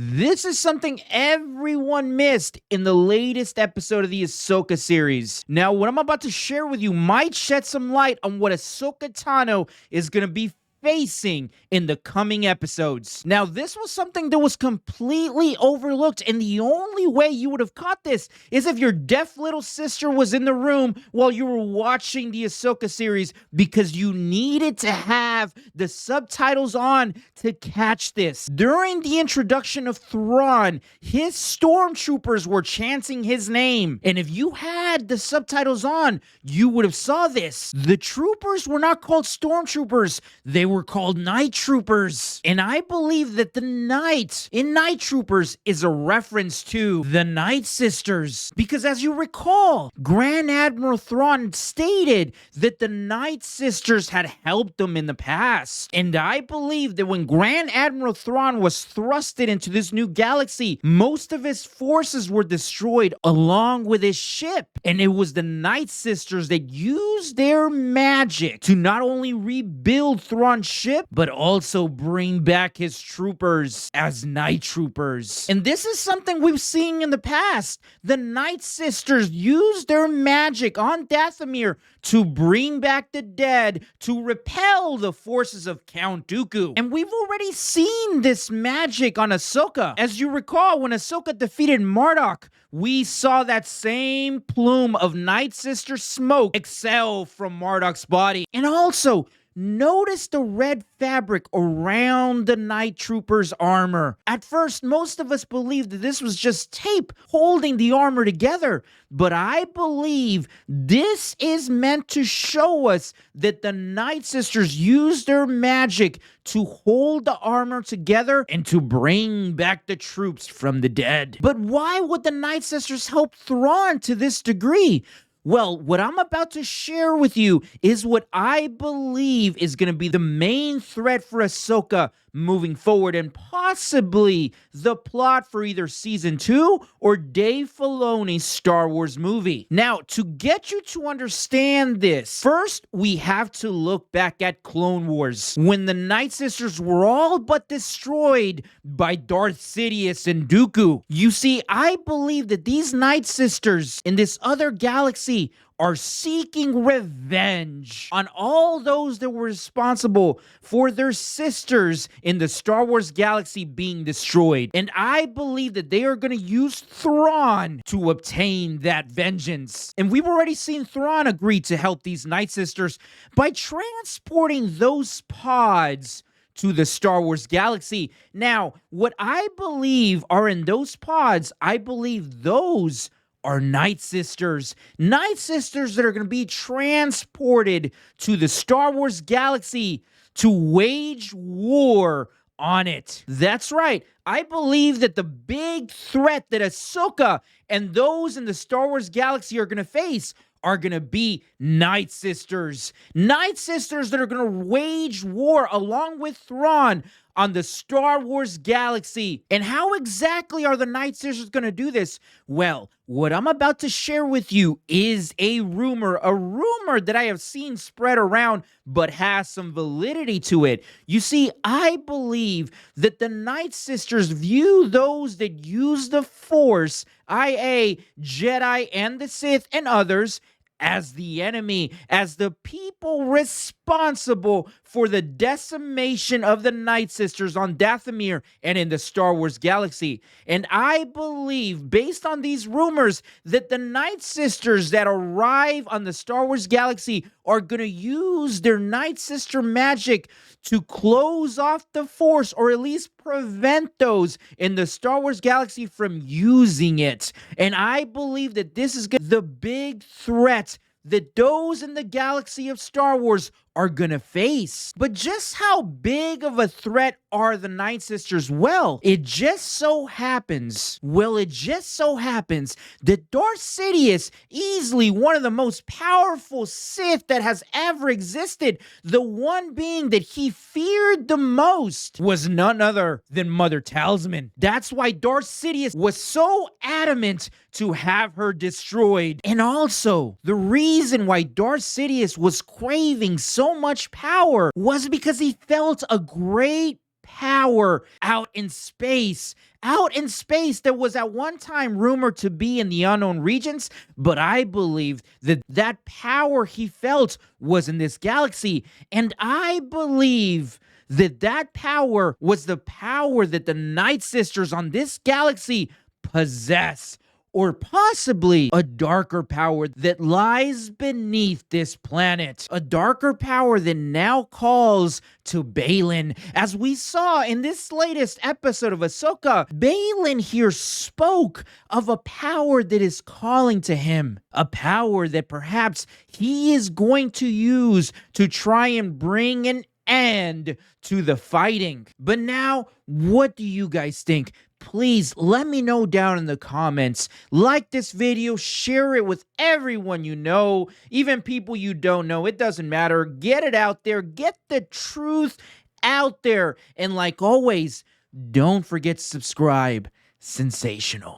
This is something everyone missed in the latest episode of the Ahsoka series. Now, what I'm about to share with you might shed some light on what Ahsoka Tano is going to be facing in the coming episodes. Now, this was something that was completely overlooked, and the only way you would have caught this is if your deaf little sister was in the room while you were watching the Ahsoka series, because you needed to have the subtitles on to catch this. During the introduction of Thrawn, his stormtroopers were chanting his name, and if you had the subtitles on, you would have saw this. The troopers were not called stormtroopers, they were called night troopers. And I believe that the night in night troopers is a reference to the Night Sisters. Because as you recall, Grand Admiral Thrawn stated that the Night Sisters had helped him in the past. And I believe that when Grand Admiral Thrawn was thrusted into this new galaxy, most of his forces were destroyed along with his ship. And it was the Night Sisters that used their magic to not only rebuild Thrawn's ship, but also bring back his troopers as night troopers. And this is something we've seen in the past. The Night Sisters used their magic on Dathomir to bring back the dead, to repel the forces of Count Dooku. And we've already seen this magic on Ahsoka. As you recall, when Ahsoka defeated Marduk, we saw that same plume of Night Sister smoke exhale from Marduk's body. And also, notice the red fabric around the Night Trooper's armor. At first, most of us believed that this was just tape holding the armor together, but I believe this is meant to show us that the Night Sisters used their magic to hold the armor together and to bring back the troops from the dead. But why would the Night Sisters help Thrawn to this degree? Well, what I'm about to share with you is what I believe is going to be the main threat for Ahsoka moving forward, and possibly the plot for either Season 2 or Dave Filoni's Star Wars movie. Now, to get you to understand this, first, we have to look back at Clone Wars, when the Night Sisters were all but destroyed by Darth Sidious and Dooku. You see, I believe that these Night Sisters in this other galaxy are seeking revenge on all those that were responsible for their sisters in the Star Wars galaxy being destroyed. And I believe that they are going to use Thrawn to obtain that vengeance. And we've already seen Thrawn agree to help these Night Sisters by transporting those pods to the Star Wars galaxy. Now, what I believe are in those pods, I believe those are Night Sisters. Night Sisters that are going to be transported to the Star Wars galaxy to wage war on it. That's right. I believe that the big threat that Ahsoka and those in the Star Wars galaxy are going to face are going to be Night Sisters. Night Sisters that are going to wage war along with Thrawn on the Star Wars galaxy. And how exactly are the Night Sisters going to do this? Well, what I'm about to share with you is a rumor that I have seen spread around, but has some validity to it. You see, I believe that the Night Sisters view those that use the Force, i.e. Jedi and the Sith and others, as the enemy, as the people responsible for the decimation of the Night Sisters on Dathomir and in the Star Wars galaxy. And I believe, based on these rumors, that the Night Sisters that arrive on the Star Wars galaxy are going to use their Night Sister magic to close off the Force, or at least prevent those in the Star Wars galaxy from using it. And I believe that this is the big threat that those in the galaxy of Star Wars are gonna face. But just how big of a threat are the Night Sisters? Well, it just so happens that Darth Sidious, easily one of the most powerful Sith that has ever existed, the one being that he feared the most, was none other than Mother Talisman. That's why Darth Sidious was so adamant to have her destroyed. And also, the reason why Darth Sidious was craving so much power was because he felt a great power out in space. Out in space that was at one time rumored to be in the unknown regions, but I believe that that power he felt was in this galaxy, and I believe that that power was the power that the Night Sisters on this galaxy possess, or possibly a darker power that lies beneath this planet. A darker power that now calls to Balin. As we saw in this latest episode of Ahsoka, Balin here spoke of a power that is calling to him. A power that perhaps he is going to use to try and bring an end to the fighting. But now, what do you guys think? Please let me know down in the comments. Like this video, share it with everyone you know, even people you don't know. It doesn't matter. Get it out there. Get the truth out there. And like always, don't forget to subscribe. Sensational.